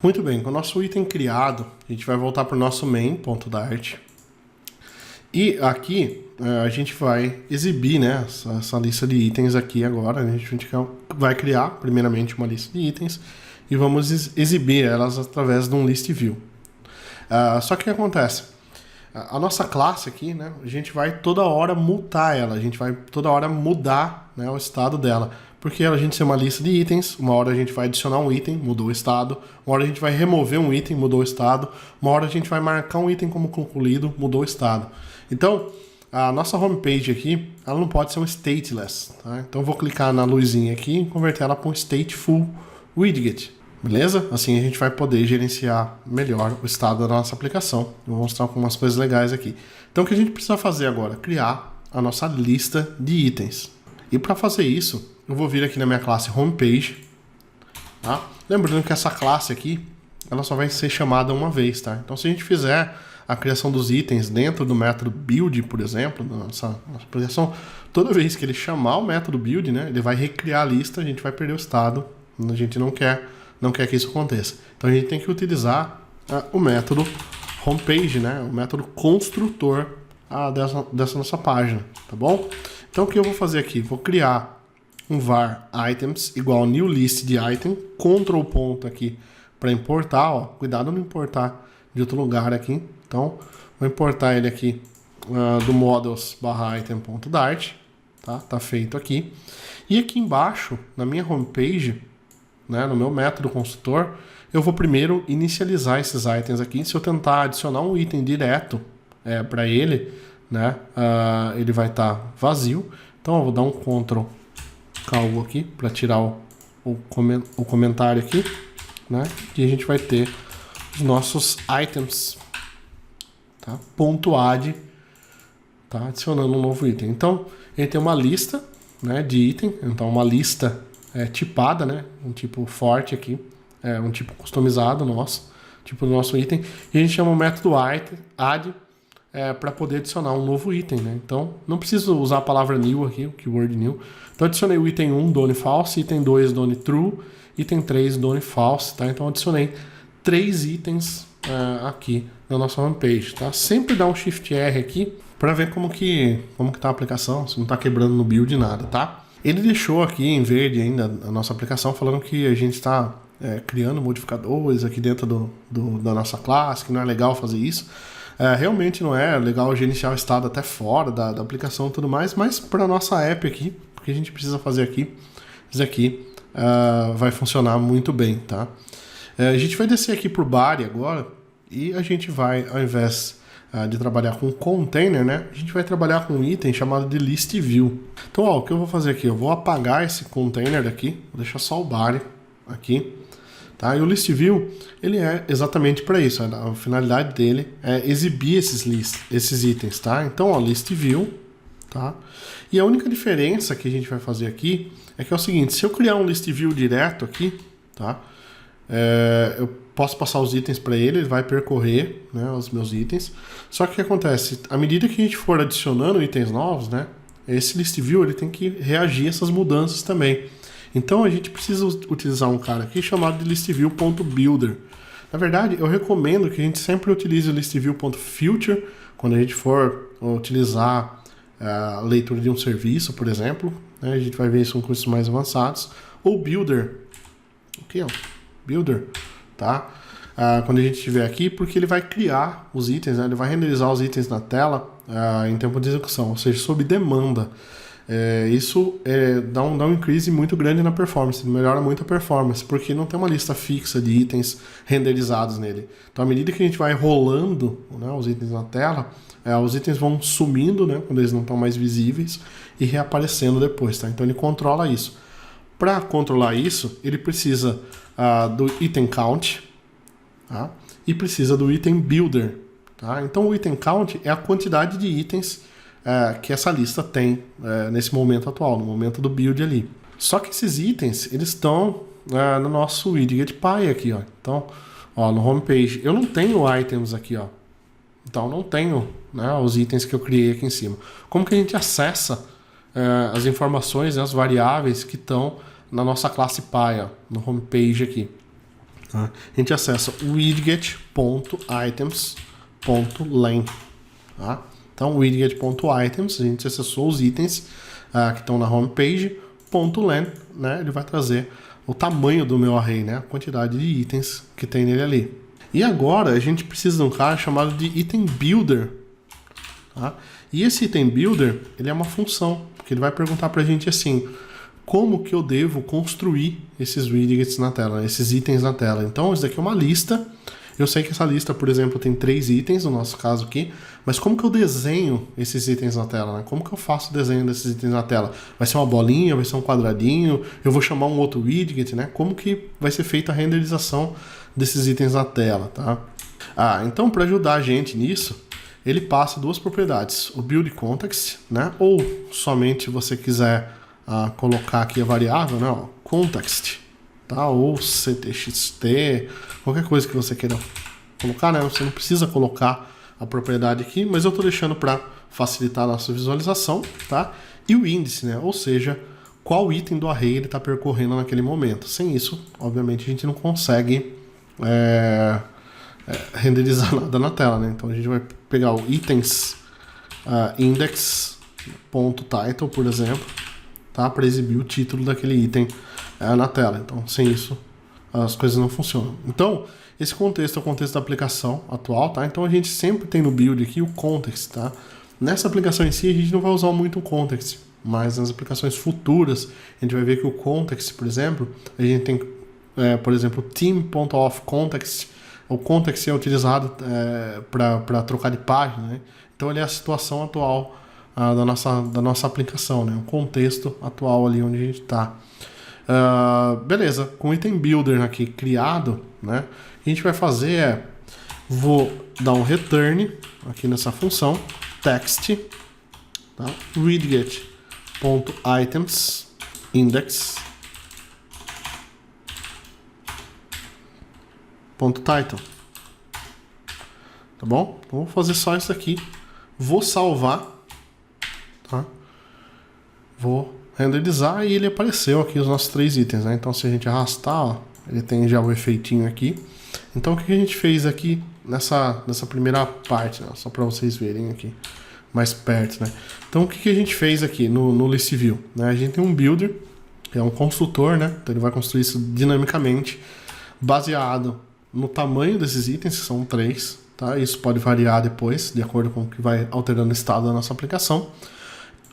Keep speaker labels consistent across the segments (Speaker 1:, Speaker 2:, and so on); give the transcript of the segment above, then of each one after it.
Speaker 1: Muito bem, com o nosso item criado, a gente vai voltar para o nosso main.dart. E aqui a gente vai exibir, né, essa lista de itens aqui agora. A gente vai criar primeiramente uma lista de itens e vamos exibir elas através de um list view. Só que o que acontece? A nossa classe aqui, né, a gente vai toda hora mutar ela, a gente vai toda hora mudar, né, o estado dela. Porque a gente tem uma lista de itens, uma hora a gente vai adicionar um item, mudou o estado, uma hora a gente vai remover um item, mudou o estado, uma hora a gente vai marcar um item como concluído, mudou o estado. Então, a nossa homepage aqui, ela não pode ser um stateless, tá? Então eu vou clicar na luzinha aqui e converter ela para um stateful widget, beleza? Assim a gente vai poder gerenciar melhor o estado da nossa aplicação. Eu vou mostrar algumas coisas legais aqui. Então o que a gente precisa fazer agora? Criar a nossa lista de itens. E para fazer isso, eu vou vir aqui na minha classe homepage, tá? Lembrando que essa classe aqui, ela só vai ser chamada uma vez, tá? Então se a gente fizer a criação dos itens dentro do método build, por exemplo, na nossa aplicação, toda vez que ele chamar o método build, né, ele vai recriar a lista, a gente vai perder o estado, a gente não quer que isso aconteça. Então a gente tem que utilizar o método homepage, né, o método construtor dessa nossa página, tá bom? Então o que eu vou fazer aqui? Vou criar um var items igual new list de item, Ctrl ponto aqui para importar, ó, cuidado não importar de outro lugar aqui. Então vou importar ele aqui do models/item.dart, tá feito aqui. E aqui embaixo, na minha homepage, né, no meu método construtor, eu vou primeiro inicializar esses itens aqui. Se eu tentar adicionar um item direto para ele, né, ele vai estar vazio. Então eu vou dar um Ctrl KU aqui para tirar o comentário aqui, né, e a gente vai ter os nossos items, tá, .add, tá, adicionando um novo item. Então ele tem uma lista, né, de item, então uma lista tipada, né, um tipo forte aqui, um tipo customizado nosso, tipo do nosso item, e a gente chama o método add para poder adicionar um novo item, né? Então não preciso usar a palavra new aqui, o keyword new. Então adicionei o item 1, done false, item 2, done true, item 3, done false, tá? Então adicionei 3 itens aqui na nossa homepage, tá? Sempre dá um Shift R aqui para ver como que tá a aplicação, se não está quebrando no build nada, tá? Ele deixou aqui em verde ainda a nossa aplicação, falando que a gente está criando modificadores aqui dentro da nossa classe, que não é legal fazer isso. Realmente não é legal gerenciar o estado até fora da aplicação e tudo mais, mas para a nossa app aqui, o que a gente precisa fazer aqui, isso aqui vai funcionar muito bem, tá? A gente vai descer aqui para o body agora e a gente vai, ao invés de trabalhar com container, né, a gente vai trabalhar com um item chamado de list view. Então, ó, o que eu vou fazer aqui? Eu vou apagar esse container daqui, vou deixar só o body aqui. Tá? E o list view, ele é exatamente para isso, a finalidade dele é exibir esses itens, tá? Então, ó, list view, tá? E a única diferença que a gente vai fazer aqui é que é o seguinte, se eu criar um list view direto aqui, tá? Eu posso passar os itens para ele vai percorrer, né, os meus itens. Só que o que acontece? À medida que a gente for adicionando itens novos, né, esse list view ele tem que reagir a essas mudanças também. Então a gente precisa utilizar um cara aqui chamado de listview.builder. Na verdade, eu recomendo que a gente sempre utilize o listview.future quando a gente for utilizar a leitura de um serviço, por exemplo, né? A gente vai ver isso em cursos mais avançados. Ou builder. Aqui, ó. Builder, tá? Quando a gente estiver aqui, porque ele vai criar os itens, né? Ele vai renderizar os itens na tela em tempo de execução, ou seja, sob demanda. Isso dá um increase muito grande na performance, melhora muito a performance, porque não tem uma lista fixa de itens renderizados nele. Então, à medida que a gente vai rolando, né, os itens na tela, os itens vão sumindo, né, quando eles não estão mais visíveis, e reaparecendo depois. Tá? Então, ele controla isso. Para controlar isso, ele precisa do item count, tá? E precisa do item builder. Tá? Então, o item count é a quantidade de itens que essa lista tem nesse momento atual, no momento do build ali. Só que esses itens, eles estão no nosso widget py aqui, ó. Então, ó, no homepage, eu não tenho items aqui, ó. Então, não tenho, né, os itens que eu criei aqui em cima. Como que a gente acessa as informações, as variáveis que estão na nossa classe py, ó, no homepage aqui? Tá? A gente acessa widget.items.len. Tá? Então, widget.items, a gente acessou os itens que estão na homepage, .len, né? Ele vai trazer o tamanho do meu array, né? A quantidade de itens que tem nele ali. E agora a gente precisa de um cara chamado de item builder. Tá? E esse item builder, ele é uma função, porque ele vai perguntar pra gente assim, como que eu devo construir esses widgets na tela, esses itens na tela. Então, isso daqui é uma lista. Eu sei que essa lista, por exemplo, tem 3 itens, no nosso caso aqui, mas como que eu desenho esses itens na tela? Né? Como que eu faço o desenho desses itens na tela? Vai ser uma bolinha, vai ser um quadradinho, eu vou chamar um outro widget, né? Como que vai ser feita a renderização desses itens na tela, tá? Então para ajudar a gente nisso, ele passa 2 propriedades, o build context, né? Ou somente se você quiser colocar aqui a variável, né? Ó, context, tá? Ou ctxt, qualquer coisa que você queira colocar, né? Você não precisa colocar a propriedade aqui, mas eu estou deixando para facilitar a nossa visualização, tá? E o índice, né? Ou seja, qual item do array ele está percorrendo naquele momento. Sem isso, obviamente, a gente não consegue renderizar nada na tela, né? Então a gente vai pegar o itens index.title, por exemplo, tá? Para exibir o título daquele item na tela. Então, sem isso, as coisas não funcionam. Então, esse contexto é o contexto da aplicação atual, tá? Então a gente sempre tem no build aqui o context, tá? Nessa aplicação em si a gente não vai usar muito o context, mas nas aplicações futuras a gente vai ver que o context, por exemplo, a gente tem, por exemplo, theme.offContext. O context é utilizado para trocar de página, né? Então ele é a situação atual da nossa aplicação, né? O contexto atual ali onde a gente está. Beleza, com o item builder aqui criado, né? A gente vai fazer vou dar um return aqui nessa função text, tá? widget.items index .title, tá bom? Então vou fazer só isso aqui, vou salvar, tá? Vou renderizar e ele apareceu aqui os nossos 3 itens, né? Então se a gente arrastar, ó, ele tem já o efeitinho aqui. Então o que a gente fez aqui nessa primeira parte, né? Só para vocês verem aqui mais perto, né? Então o que a gente fez aqui no list view, né? A gente tem um builder, que é um construtor, né? Então ele vai construir isso dinamicamente, baseado no tamanho desses itens, que são 3, tá? Isso pode variar depois, de acordo com o que vai alterando o estado da nossa aplicação.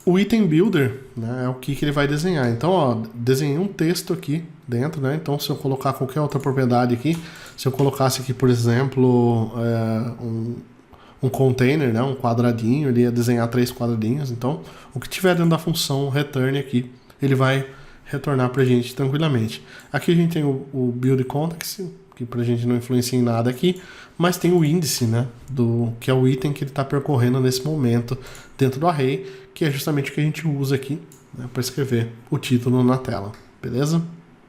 Speaker 1: O item builder, né, é o que ele vai desenhar. Então, ó, desenhei um texto aqui dentro, né? Então, se eu colocar qualquer outra propriedade aqui, se eu colocasse aqui, por exemplo, um container, né, um quadradinho, ele ia desenhar 3 quadradinhos. Então, o que tiver dentro da função return aqui, ele vai retornar para a gente tranquilamente. Aqui a gente tem o build context, que para a gente não influencia em nada aqui, mas tem o índice, né, que é o item que ele está percorrendo nesse momento dentro do array, que é justamente o que a gente usa aqui, né, para escrever o título na tela, beleza?